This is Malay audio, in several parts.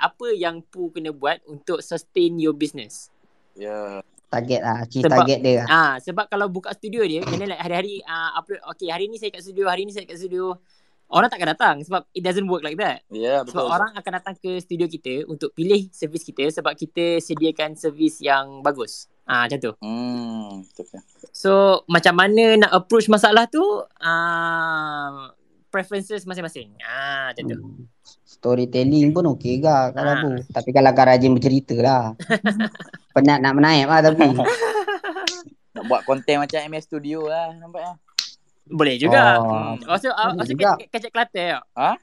apa yang Pu kena buat untuk sustain your business? Ya. Target lah, achieve target dia lah. Sebab kalau buka studio dia, kena like hari-hari upload, okay, hari ni saya kat studio, hari ni saya kat studio. Orang takkan datang sebab it doesn't work like that. Ya, betul. Sebab orang akan datang ke studio kita untuk pilih servis kita sebab kita sediakan servis yang bagus. Macam tu. Betul. So, macam mana nak approach masalah tu, preferences masing-masing. Macam tu. Storytelling pun okey ke kalau Bu. Tapi kalau kau rajin bercerita lah. Penat nak menaik lah tapi. Nak buat konten macam MS Studio lah, nampak lah. Boleh juga. Boleh juga. Kecek Kelantan tak?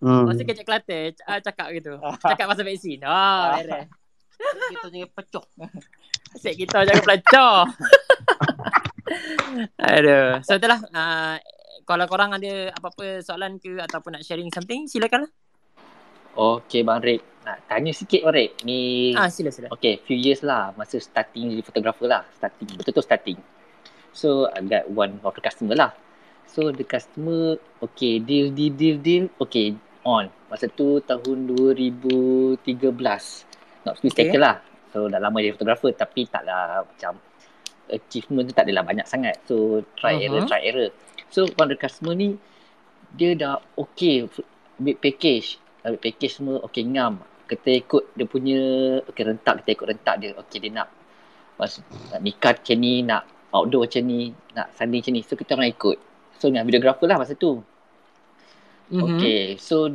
Masa kecek Kelantan cakap gitu. Cakap pasal vaksin. Beres. Kita jangan pecah. Asyik kita jangan pelancong. Aduh. So itulah. Kalau korang ada apa-apa soalan ke ataupun nak sharing something, silakanlah. Okay Bang Rik, nak tanya sikit Bang Rik. Ni sila. Okay, few years lah masa starting jadi photographer lah. Betul-betul starting. So I got one of the customer lah. So the customer, okay, deal, okay, on. Masa tu tahun 2013. Not mistaken lah. So dah lama jadi photographer tapi taklah macam achievement tu tak adalah banyak sangat. So try error. So one of the customer ni, dia dah okay, ambil package semua, okay, ngam. Kita ikut dia punya, okay, rentak, kita ikut rentak dia. Okay, dia nak nikah macam ni, nak outdoor macam ni, nak sanding macam ni. So kita orang ikut. So ni videographer lah masa tu. Okay, so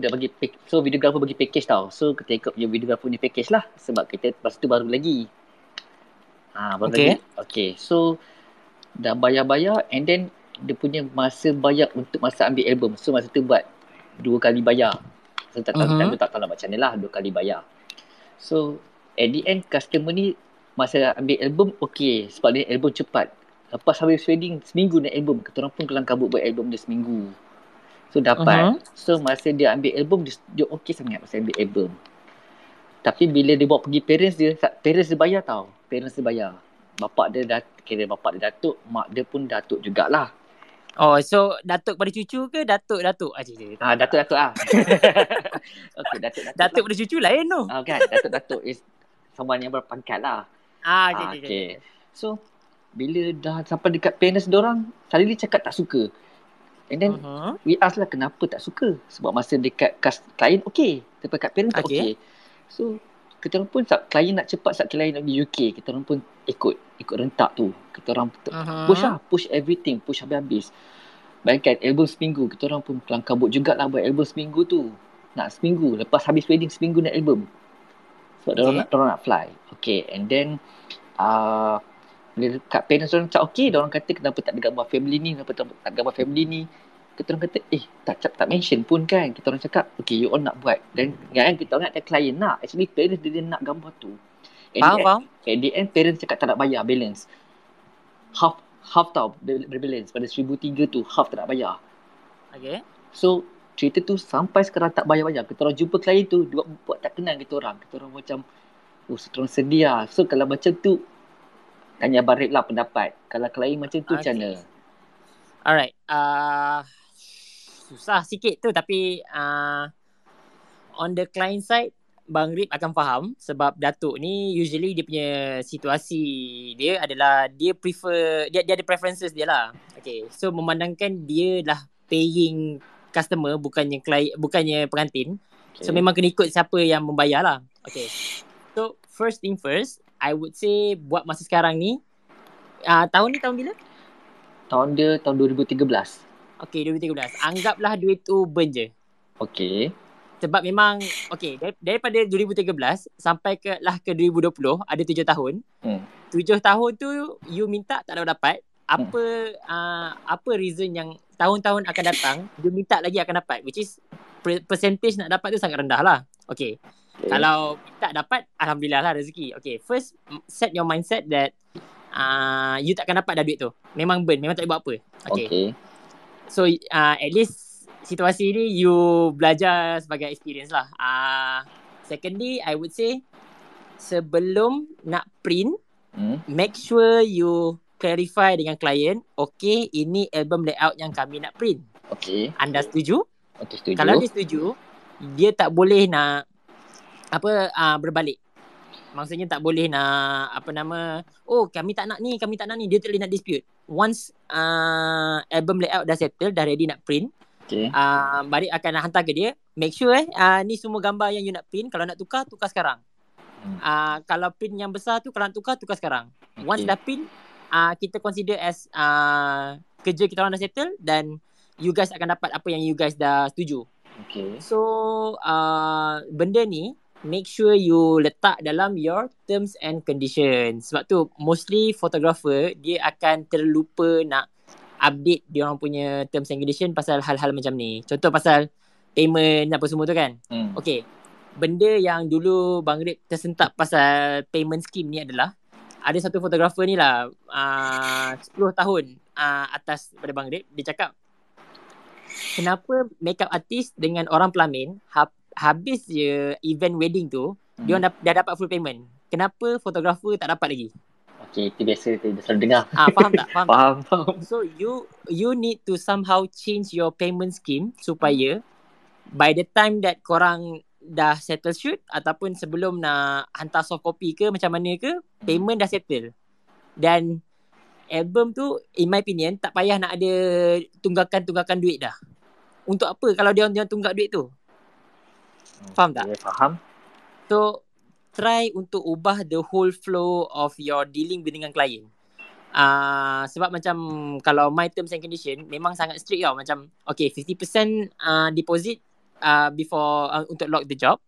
videographer bagi package tau. So kita ikut videographer punya package lah. Sebab kita masa tu baru lagi. Lagi. Okay, so dah bayar and then dia punya masa bayar untuk masa ambil album. So masa tu buat 2 kali bayar. So tak tahu macam mana lah 2 kali bayar. So at the end customer ni masa ambil album okay, sebab dia album cepat. Lepas habis wedding seminggu nak album, kita orang pun kelang kabut buat album dia seminggu. So dapat. So masa dia ambil album dia okay sangat masa ambil album. Tapi bila dia bawa pergi parents dia bayar tau. Parents dia bayar. Bapak dia datuk, mak dia pun datuk jugalah. Oh, so datuk pada cucu ke datuk? Datuk lah. Okay, datuk pada cucu lain tu. Kan, datuk is someone yang berpangkat lah. Okay. So, bila dah sampai dekat parents diorang, suddenly cakap tak suka. And then, we ask lah kenapa tak suka. Sebab masa dekat klien, okay. Tapi kat parents tak okay. So, kita orang pun klien nak cepat, klien nak di UK. Kita orang pun ikut rentak tu. Kita orang push everything, push habis-habis. Bayangkan album seminggu, kita orang pun kelang kabut jugalah buat album seminggu tu. Nak seminggu, lepas habis wedding seminggu nak album. Sebab diorang nak fly. Okay, and then bila kat parents diorang cakap okay, diorang kata kenapa tak ada gambar family ni, kenapa tak ada gambar family ni. Kita orang kata tak mention pun kan. Kita orang cakap okay, you all nak buat. Dan kita orang nak klien nak. Actually parents dia nak gambar tu. Faham. At the end parents cakap tak nak bayar balance. Half tau berbalance. Pada 1,300 tu half tak nak bayar. Okay. So cerita tu sampai sekarang tak bayar-bayar. Kita orang jumpa klien tu buat tak kenal kita orang. Kita orang macam kita orang sedih lah. So kalau macam tu tanya Abang Rik lah pendapat. Kalau klien macam tu macam mana? Alright. Susah sikit tu tapi on the client side Bang Rip akan faham sebab datuk ni usually dia punya situasi dia adalah dia prefer dia ada preferences dia lah. Okay, so memandangkan dia lah paying customer bukannya pengantin. Okay. So memang kena ikut siapa yang membayar lah. Okay, so first thing first, I would say buat masa sekarang ni tahun bila? Tahun 2013. Okay, 2013. Anggaplah duit tu burn je. Okay. Sebab memang, okay, daripada 2013 sampai ke 2020, ada 7 tahun. 7 tahun tu, you minta tak dapat. Apa reason yang tahun-tahun akan datang, you minta lagi akan dapat. Which is, percentage nak dapat tu sangat rendah lah. Okay. Kalau tak dapat, Alhamdulillah lah rezeki. Okay, first, set your mindset that you takkan dapat dah duit tu. Memang burn, memang tak boleh buat apa. Okay. So, at least, situasi ni you belajar sebagai experience lah. Secondly, I would say sebelum nak print, make sure you clarify dengan klien, okay, ini album layout yang kami nak print. Okay. Anda setuju? Okay, setuju. Kalau dia setuju, dia tak boleh nak berbalik. Maksudnya tak boleh nak kami tak nak ni, dia tak boleh nak dispute. Once album layout dah settle, dah ready nak print, balik akan hantar ke dia, make sure ni semua gambar yang you nak print, kalau nak tukar sekarang. Kalau print yang besar tu, kalau nak tukar sekarang. Once dah print, kita consider as kerja kita orang dah settle, dan you guys akan dapat apa yang you guys dah setuju. So benda ni make sure you letak dalam your terms and conditions. Sebab tu mostly photographer dia akan terlupa nak update dia orang punya terms and condition pasal hal-hal macam ni. Contoh pasal payment apa semua tu kan. Okay, benda yang dulu Bang Rip tersentak pasal payment scheme ni adalah ada satu fotografer ni lah 10 tahun atas pada Bang Rip. Dia cakap, kenapa makeup artist dengan orang pelamin habis je event wedding tu, dia orang dah dapat full payment. Kenapa fotografer tak dapat lagi? Okay, itu biasa kita selalu dengar. Faham tak? Faham. So you need to somehow change your payment scheme supaya by the time that korang dah settle shoot ataupun sebelum nak hantar soft copy ke macam mana ke, payment dah settle. Dan album tu in my opinion tak payah nak ada tunggakan duit dah. Untuk apa kalau dia tunggak duit tu? Faham tak? Faham. So try untuk ubah the whole flow of your dealing dengan klien. Sebab macam kalau my terms and condition memang sangat strict tau. Macam okay, 50% deposit before untuk lock the job.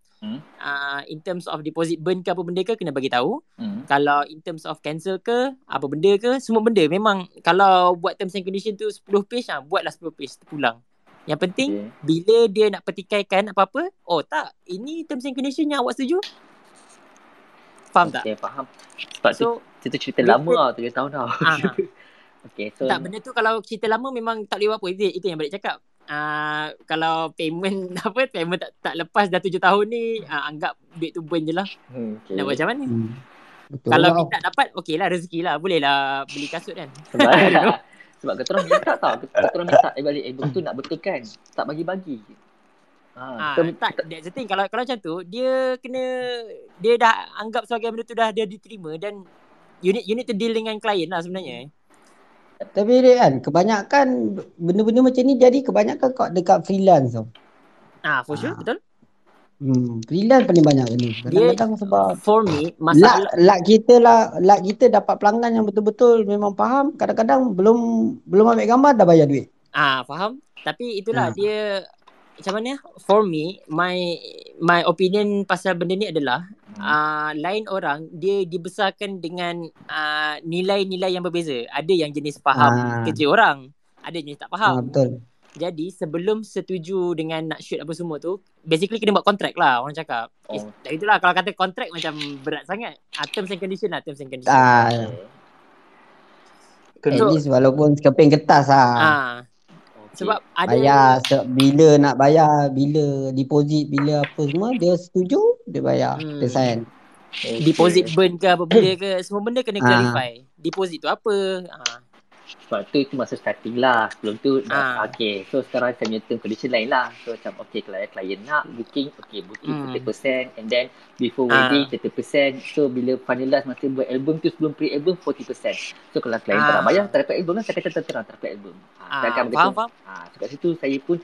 In terms of deposit burn ke apa benda ke, kena bagi tahu. Kalau in terms of cancel ke apa benda ke, semua benda memang kalau buat terms and condition tu 10 page, buatlah 10 page terpulang. Yang penting bila dia nak petikaikan apa-apa, tak, ini terms and condition yang awak setuju. Faham tak? Faham. Sebab tu cerita lama lah, 7 tahun dah. Okay, so tak, benda tu kalau cerita lama memang tak boleh buat apa. Itu yang balik cakap. Kalau payment tak lepas dah 7 tahun ni, anggap duit tu burn je lah. Nak buat macam mana? Betul kalau lah. kita dapat, okey lah, rezeki lah. Boleh lah beli kasut kan. Sebab kita orang minta tau. Kita orang minta balik album tu nak betulkan. Tak bagi-bagi. Tak, that's the thing. Kalau macam tu, dia dah anggap sebagai benda tu dah dia diterima, dan you need to deal dengan klien lah sebenarnya. Tapi dia kan kebanyakan benda-benda macam ni jadi kebanyakan dekat freelance tau. For sure, betul. Freelance paling banyak ni. Kadang-kadang sebab for me masalah lag kita dapat pelanggan yang betul-betul memang faham, kadang-kadang belum ambil gambar dah bayar duit. Faham. Tapi itulah dia macam mana, for me my opinion pasal benda ni adalah lain orang dia dibesarkan dengan nilai-nilai yang berbeza. Ada yang jenis faham kerja orang, ada jenis tak faham. Betul. Jadi sebelum setuju dengan nak shoot apa semua tu, basically kena buat kontrak lah, orang cakap. Itulah kalau kata kontrak macam berat sangat. Terms and condition lah, terms and condition. At least walaupun sekeping kertas sebab ada bayar bila nak bayar, bila deposit, bila apa semua dia setuju, dia bayar, dia sign. Deposit burn ke apa benda ke, semua benda kena clarify. Deposit tu apa? Sebab tu itu masa starting lah. Sebelum tu okay, so sekarang saya punya term condition lain lah. So macam okay, kalau klien nak booking, okay, booking 30%, and then before wedding 30%. So bila finalize masa buat album tu, sebelum pre-album 40%. So kalau klien tak nak bayar, tak dapat album lah, saya kata terang tak dapat album. Faham. So kat situ saya pun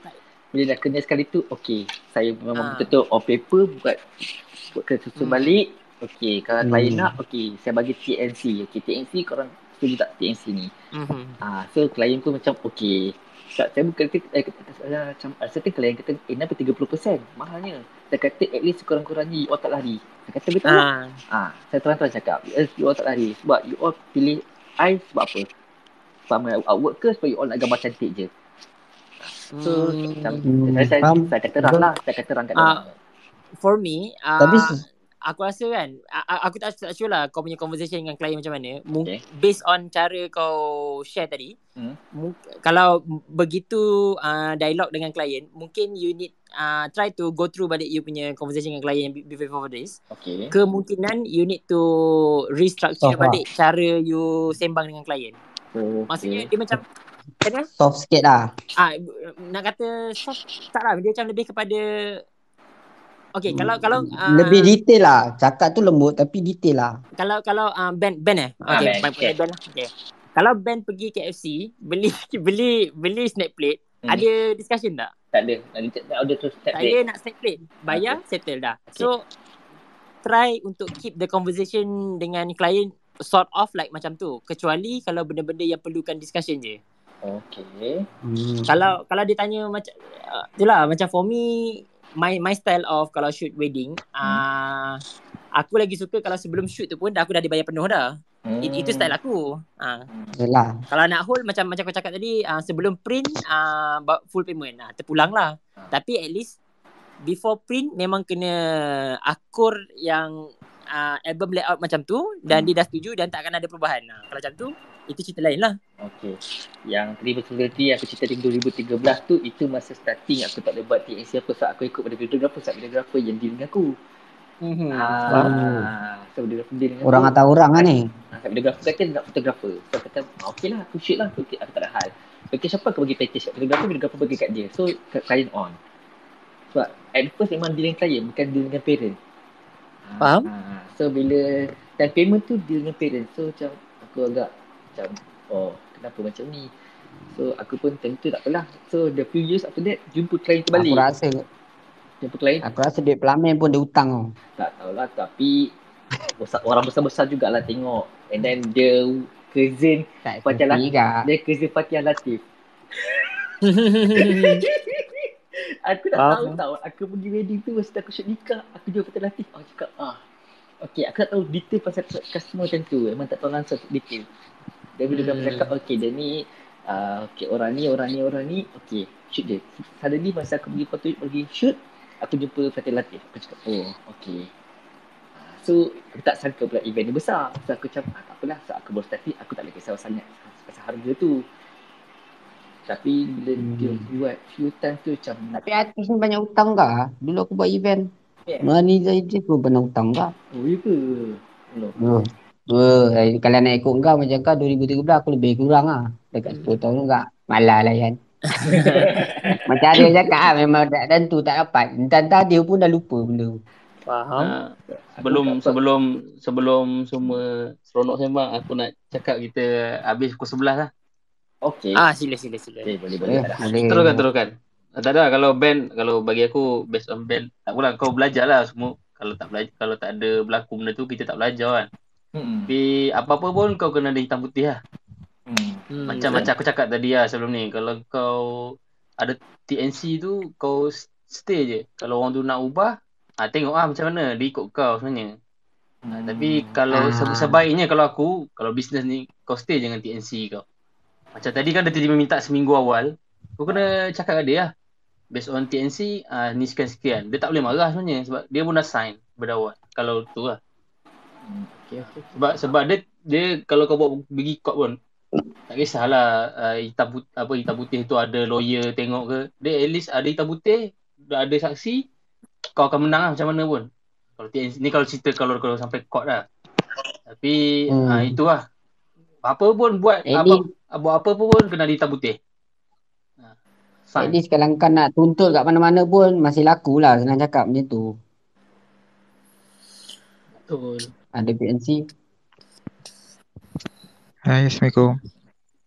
bila dah kena sekali tu, okay, saya memang betul-betul on paper buat kesusun balik. Okay, kalau klien nak, okay, saya bagi TNC. Okay, TNC korang setuju tak TNC ni? So klien pun macam okay. Saya bukan macam certain klien kata kenapa 30%? Mahalnya. Saya kata at least kurang-kurangnya you all tak lari. Saya kata betul lah. Saya terang-terang cakap you all tak lari. Sebab you all pilih I sebab apa? Sebab my artwork ke sebab you all nak gambar cantik je? So saya kata terang lah. Saya kata terang kat dia. For me, tapi aku rasa kan, aku tak sure lah kau punya conversation dengan klien macam mana. Based on cara kau share tadi, kalau begitu dialog dengan klien, mungkin you need try to go through balik you punya conversation dengan klien before this. Kemungkinan you need to restructure balik cara you sembang dengan klien. Maksudnya dia macam soft sikit lah. Nak kata soft tak lah, dia macam lebih kepada Okay, kalau Lebih detail lah. Cakap tu lembut tapi detail lah. kalau band okay, band, okay. band lah. Okay. Kalau band pergi KFC beli snack plate, ada discussion tak? Tak ada. Order terus tak Saya nak snack plate, bayar, settle dah. So try untuk keep the conversation dengan client sort of like macam tu. Kecuali kalau benda-benda yang perlukan discussion je. Okay. Kalau dia tanya macam itulah, macam for me my style of kalau shoot wedding, aku lagi suka kalau sebelum shoot tu pun aku dah dibayar penuh dah. Itu style aku. Yalah. Kalau nak hold macam aku cakap tadi, sebelum print full payment. Terpulang lah. Tapi at least before print memang kena akur yang album layout macam tu dan dia dah setuju dan tak akan ada perubahan. Kalau macam tu, itu cerita lain lah. Okay. Yang responsibility aku cerita di 2013 tu, itu masa starting aku tak ada buat TNC apa. Sebab aku ikut pada videographer. Sebab videographer yang deal dengan aku. So videographer deal dengan Orang aku. atau orang lah ni. Videographer kata nak fotografer. So aku kata okay lah, aku shoot lah. Okay, aku tak ada hal. Okay, siapa aku bagi package kat videographer bagi kat dia. So client on. Sebab at first memang deal dengan client, bukan deal dengan parent. Faham? So bila dan payment tu deal dengan parent. So macam aku agak macam kenapa macam ni. So aku pun tentu tak apalah. So the few years after that jumpa klien tu balik. Jumpa klien. Aku rasa duit pelamin pun dia hutang tau. Tak tahulah, tapi orang besar-besar jugalah tengok. And then dia cousin Fatih Latif. Dia cousin Fatih Latif. Aku tak tahu tau. Aku pergi wedding tu masa aku shoot nikah. Aku jumpa Fatih Latif. Aku cakap okay, aku tak tahu detail pasal customer macam tu. Memang tak tahu langsung detail. Dia bila dah cakap okay, dia ni okay, orang ni okay, shoot dia. Suddenly masa aku pergi shoot, aku jumpa Fatih Latif. Aku cakap okay. So aku tak sangka pula event ni besar. So aku cakap tak apalah. So aku baru starting, aku tak boleh kisah sangat pasal harga tu. Tapi bila dia buat few times tu macam, tapi artis ni banyak hutang kah? Dulu aku buat event. Mani Zaidi pun pernah hutang kah? Oh ya ke? Kalau nak ikut kau macam kau 2013 aku lebih kurang lah. Dekat 10 tahun juga. Malah lah kan. Macam dia cakap lah, memang dan tu tak dapat. Entah-entah dia pun dah lupa benda. Faham. Sebelum semua seronok sembang, aku nak cakap kita habis pukul 11 lah. Okay. Sila. Okay, boleh. Teruskan. Tak ada, kalau bagi aku based on band, tak apalah, kau belajar lah semua. Kalau tak ada berlaku benda tu, kita tak belajar kan. Tapi apa-apa pun kau kena ada hitam putih lah. Macam aku cakap tadi lah sebelum ni, kalau kau ada TNC tu, kau stay je. Kalau orang tu nak ubah, tengok lah macam mana, dia ikut kau sebenarnya. Tapi kalau sebaiknya kalau bisnes ni, kau stay je dengan TNC kau. Macam tadi kan dia tiba-tiba minta seminggu awal, kau kena cakap kat dia lah. Based on TNC, ni sekian-sekian. Dia tak boleh marah sebenarnya sebab dia pun dah sign berdawat. Kalau tu lah. Okay. Sebab dia kalau kau bawa pergi court pun, tak kisahlah hitam putih tu ada lawyer tengok ke. Dia at least ada hitam putih, ada saksi, kau akan menang lah macam mana pun. Kalau TNC ni, kalau cerita kalau sampai court lah. Tapi itu lah. Apa pun buat apa pun kena ada hitam putih. At least kalau kau nak tuntut kat mana-mana pun masih laku lah, senang cakap macam tu. Betul. Ada PNC. Hai, Assalamualaikum.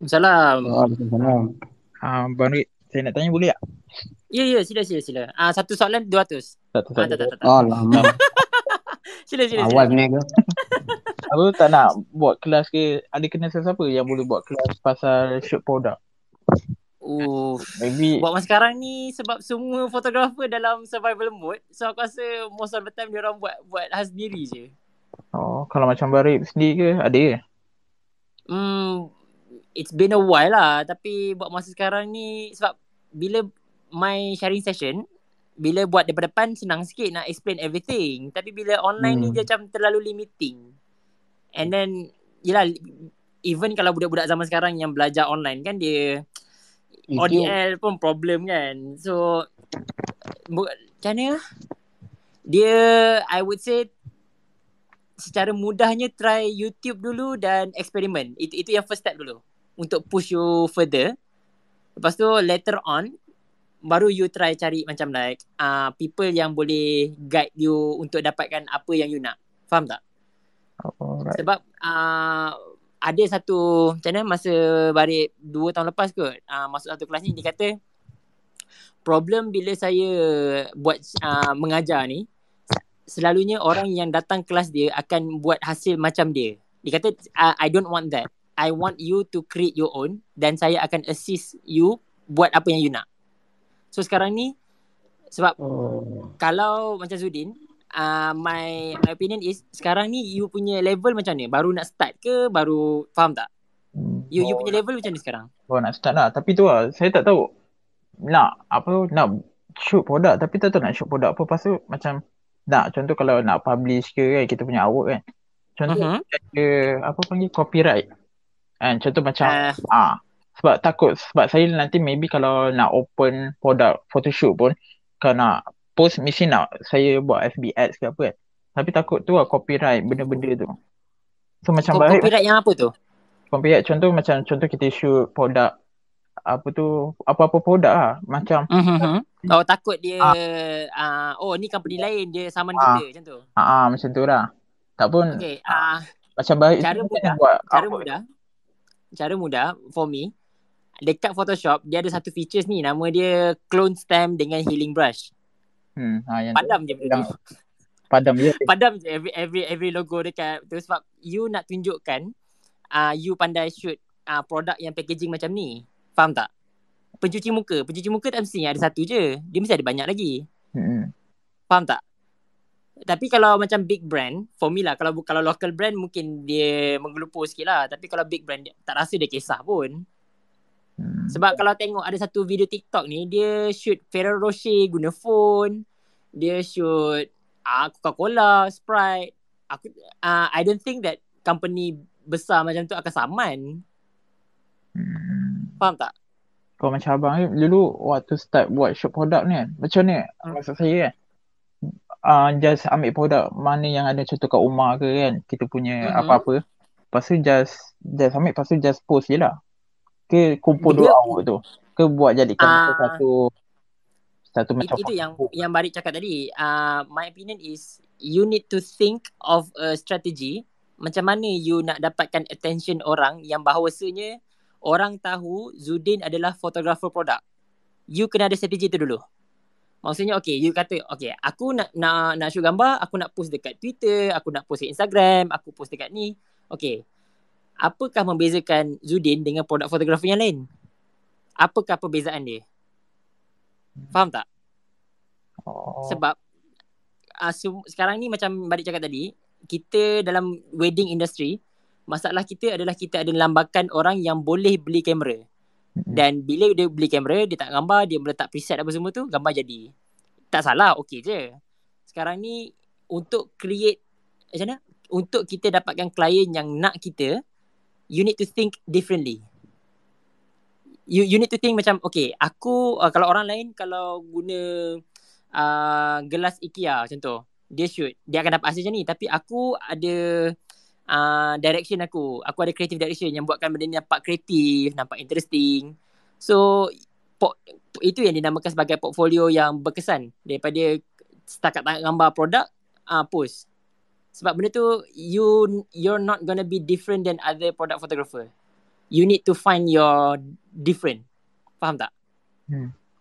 Salam. Waalaikumsalam. Bang Rik, saya nak tanya boleh tak? Ya, sila. Satu soalan 200. Tak. Oh, lama. Sila. Awal benar ke? Aku tak nak buat kelas ke, ada kenal siapa yang boleh buat kelas pasal shoot produk? Maybe buat masa sekarang ni sebab semua fotografer dalam survival mode, so aku rasa most of the time dia orang buat hal sendiri je. Kalau macam Bang Rik sendiri ke, ada ke? It's been a while lah, tapi buat masa sekarang ni sebab bila my sharing session, bila buat depan-depan senang sikit nak explain everything, tapi bila online ni dia macam terlalu limiting. And then yelah, even kalau budak-budak zaman sekarang yang belajar online kan, dia ODL pun problem kan. So macam mana dia, I would say secara mudahnya try YouTube dulu dan eksperimen. Itu yang first step dulu untuk push you further. Lepas tu later on baru you try cari macam like people yang boleh guide you untuk dapatkan apa yang you nak. Faham tak? Alright. Sebab ada satu macam mana masa balik 2 tahun lepas kot, masuk satu kelas ni, dia kata problem bila saya buat mengajar ni, selalunya orang yang datang kelas dia akan buat hasil macam dia. Dia kata I don't want that. I want you to create your own dan saya akan assist you buat apa yang you nak. So sekarang ni sebab kalau macam Zudin, my opinion is sekarang ni you punya level macam ni? Baru nak start ke baru, faham tak? You punya level macam ni sekarang? Nak start lah. Tapi tu lah, saya tak tahu nak shoot produk tapi tak tahu nak shoot produk apa. Lepas tu macam contoh kalau nak publish ke kan, kita punya artwork kan. Contoh apa panggil copyright. Kan contoh macam sebab takut, sebab saya nanti maybe kalau nak open produk photoshoot pun, kalau nak post mesti nak saya buat FB ads ke apa kan. Tapi takut tu lah copyright benda-benda tu. So macam baik copyright yang apa tu? Copyright contoh kita shoot produk apa-apa produk lah macam takut dia ni company lain dia saman kita macam tu. Macam tu lah. Tak pun macam baik cara mudah for me, dekat Photoshop dia ada satu features ni, nama dia clone stamp dengan healing brush. Padam je benda tu. Padam je every logo dekat tu, sebab you nak tunjukkan you pandai shoot produk yang packaging macam ni. Faham tak? Pencuci muka tak mesti ada satu je. Dia mesti ada banyak lagi. Faham tak? Tapi kalau macam big brand, for me lah, kalau local brand mungkin dia menggelupur sikit lah. Tapi kalau big brand, tak rasa dia kisah pun. Sebab kalau tengok ada satu video TikTok ni, dia shoot Ferrero Rocher guna phone. Dia shoot Coca-Cola, Sprite. I don't think that company besar macam tu akan saman. Faham tak? Kalau macam abang ni dulu waktu start buat shoot produk ni kan, macam ni maksud saya kan, just ambil produk mana yang ada contoh kat rumah ke kan, kita punya apa-apa, lepas tu just ambil, lepas tu just post je lah ke, kumpul dua awak tu ke, buat jadikan satu macam itu yang Barik cakap tadi. My opinion is you need to think of a strategy macam mana you nak dapatkan attention orang, yang bahawasanya orang tahu Zudin adalah fotografer produk. You kena ada strategi tu dulu. Maksudnya you kata aku nak shoot gambar, aku nak post dekat Twitter, aku nak post dekat Instagram, aku post dekat ni. Apakah membezakan Zudin dengan produk fotografer yang lain? Apakah perbezaan dia? Faham tak? Sebab sekarang ni macam Badik cakap tadi, kita dalam wedding industry, masalah kita adalah kita ada lambakan orang yang boleh beli kamera. Dan bila dia beli kamera, dia tak gambar, dia meletak preset apa semua tu, gambar jadi. Tak salah, okey je. Sekarang ni untuk create macam mana? Untuk kita dapatkan klien yang nak kita, you need to think differently. You need to think macam aku kalau orang lain kalau guna gelas IKEA contoh, dia shoot, dia akan dapat hasil macam ni. Tapi aku ada direction aku ada creative direction yang buatkan benda ni nampak kreatif, nampak interesting. So itu yang dinamakan sebagai portfolio yang berkesan, daripada setakat gambar produk post. Sebab benda tu you're not gonna be different than other product photographer. You need to find your different. Faham tak?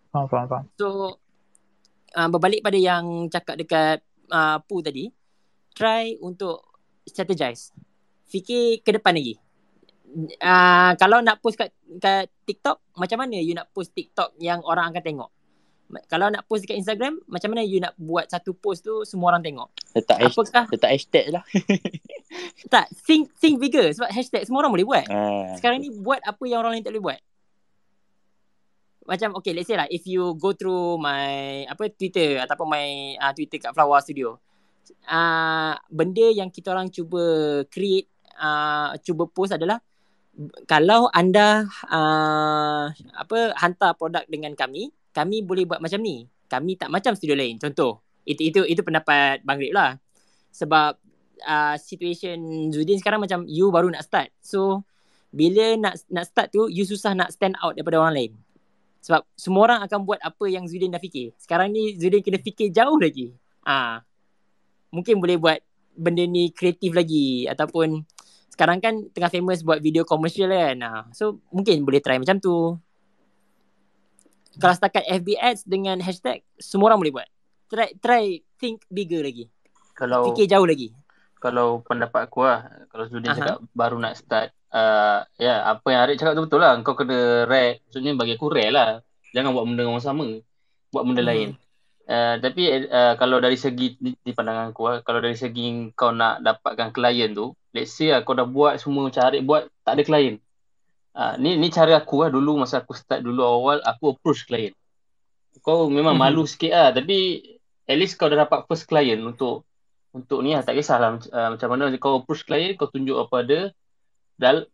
Faham. So berbalik pada yang cakap dekat Pu tadi, try untuk strategize. Fikir ke depan lagi. Kalau nak post kat TikTok, macam mana you nak post TikTok yang orang akan tengok? Kalau nak post dekat Instagram, macam mana you nak buat satu post tu semua orang tengok? Letak hashtag lah. Tak, think bigger. Sebab hashtag semua orang boleh buat. Sekarang ni buat apa yang orang lain tak boleh buat. Macam let's say lah, if you go through my Twitter ataupun my Twitter kat Flower Studio, benda yang kita orang cuba create, cuba post adalah, kalau anda hantar produk dengan kami boleh buat macam ni. Kami tak macam studio lain. Contoh, itu pendapat Bang Rip lah. Sebab situation Zudin sekarang macam you baru nak start. So bila nak start tu, you susah nak stand out daripada orang lain. Sebab semua orang akan buat apa yang Zudin dah fikir. Sekarang ni Zudin kena fikir jauh lagi. Mungkin boleh buat benda ni kreatif lagi. Ataupun sekarang kan tengah famous buat video komersial kan. So mungkin boleh try macam tu. Kalau setakat FB ads dengan hashtag, semua orang boleh buat. Try think bigger lagi. Fikir jauh lagi. Kalau pendapat aku lah, kalau Zudin cakap baru nak start, apa yang Arif cakap tu betul lah. Kau kena rare. Maksudnya bagi aku rare lah. Jangan buat benda orang sama. Buat benda lain. Tapi kalau dari segi di pandangan aku lah, kalau dari segi kau nak dapatkan klien tu, let's say kau dah buat semua, cari buat, tak ada klien. Ni cara aku lah dulu masa aku start dulu awal, aku approach klien. Kau memang malu sikit lah, tapi at least kau dah dapat first client untuk ni lah. Tak kisahlah macam mana kau approach klien, kau tunjuk apa ada,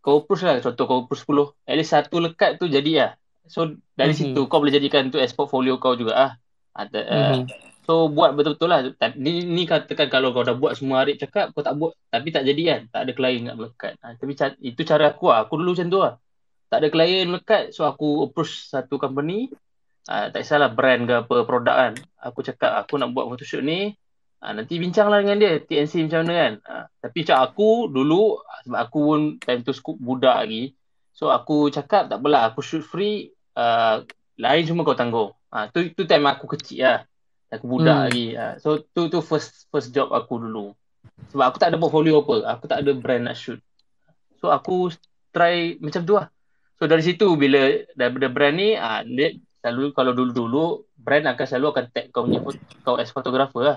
kau approach lah, contoh kau approach 10, at least satu lekat tu jadi lah. So dari situ kau boleh jadikan tu as portfolio kau juga lah. So buat betul-betul lah. Ni katakan kalau kau dah buat semua Arif cakap, kau tak buat, tapi tak jadi kan, tak ada klien nak melekat. Tapi itu cara aku lah. Aku dulu macam tu lah. Tak ada klien melekat, so aku approach satu company, tak kisahlah brand ke apa, produk kan. Aku cakap aku nak buat photoshoot ni, nanti bincang lah dengan dia TNC macam mana kan. Tapi macam aku dulu, sebab aku pun time tu budak lagi, so aku cakap tak apalah, aku shoot free, lain semua kau tanggung. Tu time aku kecil lah, aku budak lagi. So tu first job aku dulu, sebab aku tak ada portfolio apa, aku tak ada brand nak shoot. So aku try macam tu lah. So dari situ bila daripada brand ni, dia selalu kalau dulu brand selalu akan tag kau as photographer lah.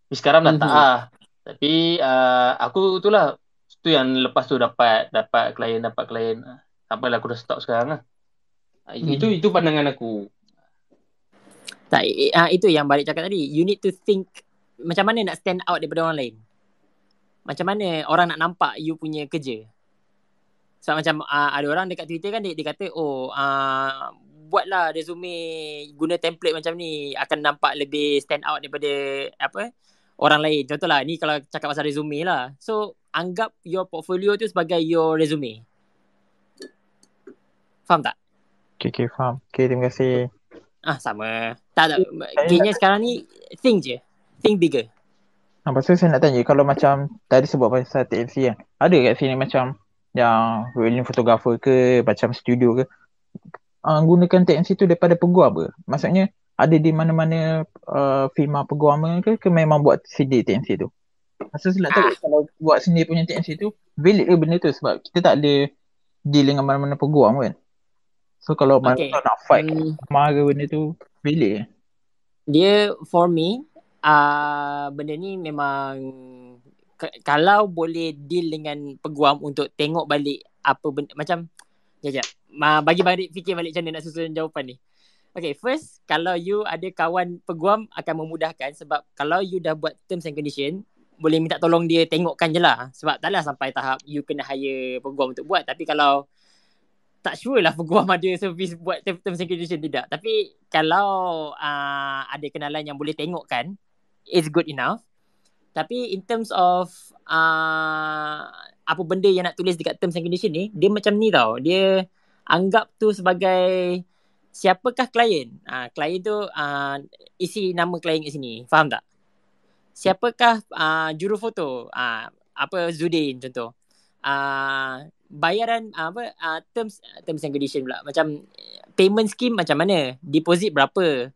Tapi sekarang dah tak lah. Tapi aku itulah, tu yang lepas tu dapat klien. Sampailah aku dah stop sekarang lah. Itu pandangan aku. Tak, itu yang balik cakap tadi. You need to think macam mana nak stand out daripada orang lain. Macam mana orang nak nampak you punya kerja. So macam ada orang dekat Twitter kan, dia kata buatlah resume guna template macam ni, akan nampak lebih stand out daripada orang lain. Contohlah ni kalau cakap pasal resume lah. So anggap your portfolio tu sebagai your resume. Faham tak? Okay, faham. Okay, terima kasih. Sama. Tak. Kayaknya sekarang ni think je. Think bigger. Lepas tu saya nak tanya, kalau macam tadi sebut pasal TNC kan, ada kat sini macam yang wedding photographer ke, macam studio ke, gunakan TNC tu daripada peguam ke? Maksudnya ada di mana-mana firma peguam ke memang buat sendiri TNC tu? Maksud saya nak tahu kalau buat sendiri punya TNC tu valid ke benda tu, sebab kita tak ada deal dengan mana-mana peguam kan. So kalau mana nak fight sama ke benda tu valid ke? Dia for me benda ni memang kalau boleh deal dengan peguam untuk tengok balik apa benda, macam bagi balik fikir balik macam mana nak susun jawapan ni. Okay, first, kalau you ada kawan peguam akan memudahkan, sebab kalau you dah buat terms and condition, boleh minta tolong dia tengokkan je lah. Sebab taklah sampai tahap you kena hire peguam untuk buat. Tapi kalau tak sure lah peguam ada servis buat terms and condition, tidak. Tapi kalau ada kenalan yang boleh tengokkan, it's good enough. Tapi in terms of apa benda yang nak tulis dekat terms and condition ni, dia macam ni tau. Dia anggap tu sebagai siapakah klien. Klien tu isi nama klien kat sini. Faham tak? Siapakah jurufoto? Zudin contoh. Bayaran terms and condition pula. Macam payment scheme macam mana? Deposit berapa?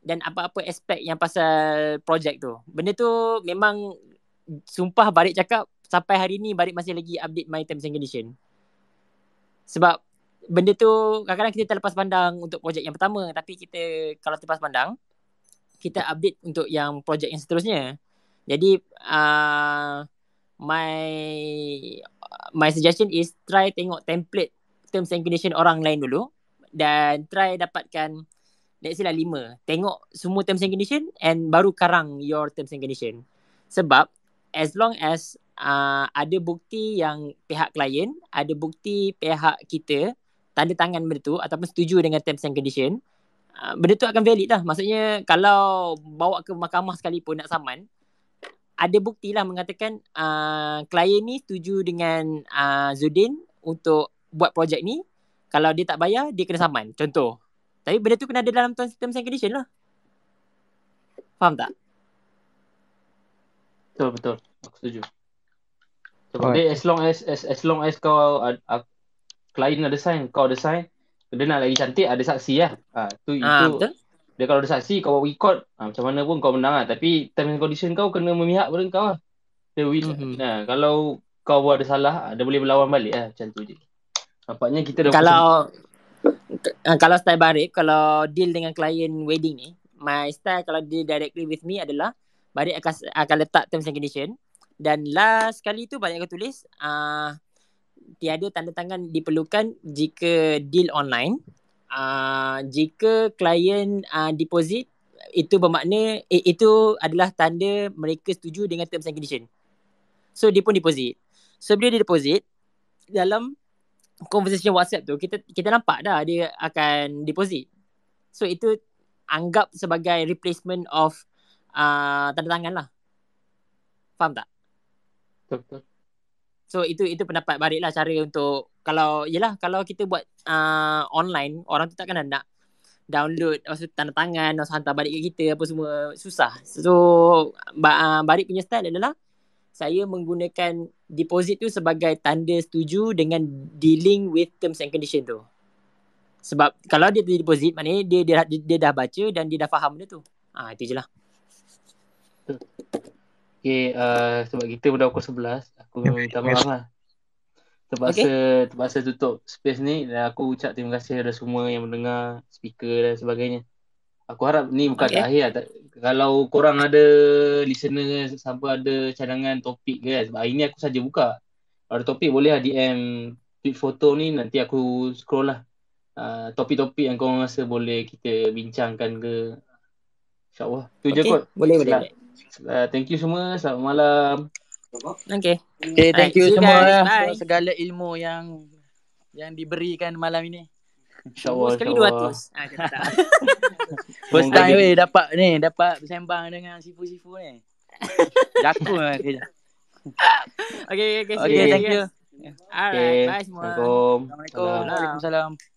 Dan apa-apa aspek yang pasal projek tu. Benda tu memang sumpah Barik cakap sampai hari ni Barik masih lagi update my terms and condition. Sebab benda tu kadang-kadang kita terlepas pandang untuk projek yang pertama, tapi kita kalau terlepas pandang, kita update untuk yang projek yang seterusnya. Jadi my suggestion is try tengok template terms and condition orang lain dulu, dan try dapatkan let's say lah 5. Tengok semua terms and condition and baru karang your terms and condition. Sebab as long as ada bukti yang pihak klien, ada bukti pihak kita tanda tangan benda tu ataupun setuju dengan terms and condition, benda tu akan valid lah. Maksudnya kalau bawa ke mahkamah sekalipun nak saman, ada bukti lah mengatakan klien ni setuju dengan Zudin untuk buat projek ni, Kalau dia tak bayar, dia kena saman. Contoh. Tapi benda tu kena ada dalam terms and condition lah. Faham tak? Betul. Aku setuju. Sebab dia as long as kau klien ada sign, kau ada sign, dia nak lagi cantik ada saksi lah. Itu Betul. dia kalau ada saksi kau bawa record, macam mana pun kau menang lah. Tapi terms and condition kau kena memihak pada kau lah. Kalau kau buat ada salah, dia boleh berlawan balik lah. Macam tu je. Nampaknya kita dah kalau style Barib, kalau deal dengan klien wedding ni, my style kalau dia directly with me adalah Barib akan letak terms and condition. Dan last kali tu Barib akan tulis tiada tanda tangan diperlukan jika deal online. Jika klien deposit, itu bermakna itu adalah tanda mereka setuju dengan terms and condition. So dia pun deposit. So bila dia deposit, dalam conversation WhatsApp tu kita nampak dah dia akan deposit. So itu anggap sebagai replacement of tanda tangan lah. Faham tak? Betul. So itu pendapat Barib lah, cara untuk kalau kita buat online, orang tu takkan nak download maksud tanda tangan, maksud hantar balik kat kita apa semua, susah. So Barib punya style adalah saya menggunakan deposit tu sebagai tanda setuju dengan dealing with terms and condition tu. Sebab kalau dia deposit, maknanya dia dah baca dan dia dah faham benda tu. Itu je lah. Okay, sebab kita dah pukul 11, aku minta maaf lah. Terpaksa tutup space ni, dan aku ucap terima kasih kepada semua yang mendengar, speaker dan sebagainya. Aku harap ni bukan akhir lah. Kalau korang ada listener sampai ada cadangan topik ke, sebab hari ni aku saja buka. Kalau ada topik boleh lah DM tweet foto ni, nanti aku scroll lah. Topik-topik yang korang rasa boleh kita bincangkan ke. InsyaAllah. Tu je kot. Boleh. Thank you semua. Selamat malam. Okay, thank you semua guys. for segala ilmu yang diberikan malam ini. InsyaAllah. Sekali 200. First time dapat bersembang dengan sifu-sifu ni. Jaku lah kerja. Okay, thank you. Alright, bye semua. Assalamualaikum. Waalaikumsalam.